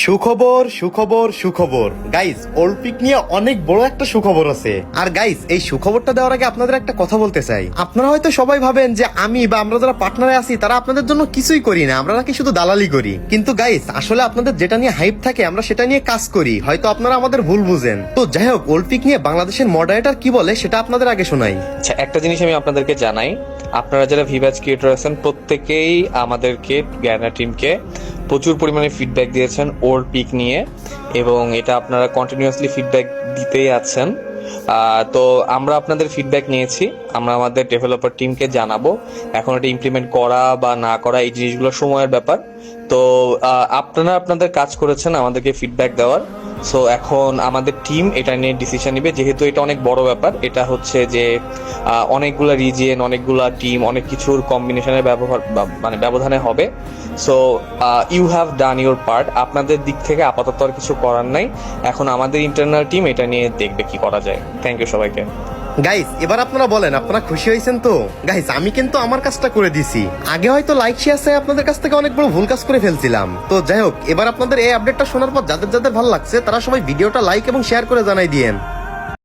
সুখবর সুখবর সুখবর গাইস, অলিম্পিক নিয়ে অনেক বড় একটা সুখবর আছে। আর গাইস, এই সুখবরটা দেওয়ার আগে আপনাদের একটা কথা বলতে চাই। আপনারা হয়তো সবাই ভাবেন যে আমি বা আমরা যারা পার্টনারে আছি তারা আপনাদের জন্য কিছুই করি না, আমরা নাকি শুধু দালালি করি। কিন্তু গাইস, আসলে আপনাদের যেটা নিয়ে হাইপ থাকে আমরা সেটা নিয়ে কাজ করি, হয়তো আপনারা আমাদের ভুল বুঝেন। তো যাই হোক, অলিম্পিক নিয়ে বাংলাদেশের মডারেটর কি বলে সেটা আপনাদের আগে শোনাই। আচ্ছা, একটা জিনিস আমি আপনাদেরকে জানাই, আপনারা যারা ভিভাজ ক্রিয়েটর আছেন প্রত্যেকেই আমাদেরকে গ্যানা টিমকে প্রচুর পরিমাণে ফিডব্যাক দিয়েছেন ওর পিক নিয়ে, এবং এটা আপনারা কন্টিনিউয়াসলি ফিডব্যাক দিতেই আছেন। তো আমরা আপনাদের ফিডব্যাক নিয়েছি, আমরা আমাদের ডেভেলপার টিমকে জানাবো। এখন এটা ইমপ্লিমেন্ট করা বা না করা এই জিনিসগুলো সময়ের ব্যাপার। তো আপনারা আপনাদের কাজ করেছেন আমাদেরকে ফিডব্যাক দেওয়ার। সো এখন আমাদের টিম এটা নিয়ে ডিসিশন নিবে, যেহেতু এটা অনেক বড় ব্যাপার। এটা হচ্ছে যে অনেকগুলা রিজিয়ন, অনেকগুলা টিম, অনেক কিছুর কম্বিনেশনের ব্যবধানে হবে। So you have done your part. আপনাদের দিক থেকে আপাতত আর কিছু করার নাই, এখন আমাদের ইন্টারনাল টিম এটা নিয়ে দেখবে কি করা যায়। থ্যাংক ইউ সবাইকে। গাইস, এবার আপনারা বলেন, আপনারা খুশি হয়েছেন তো? গাইস, আমি কিন্তু আমার কাজটা করে দিছি। আগে হয়তো লাইক শেয়ার চাই আপনাদের কাছ থেকে অনেক বড় ভুল কাজ করে ফেলছিলাম। তো যাই হোক, এবার আপনাদের এই আপডেটটা শোনার পর যাদের যাদের ভালো লাগছে তারা সবাই ভিডিওটা লাইক এবং শেয়ার করে জানাই দিয়েন।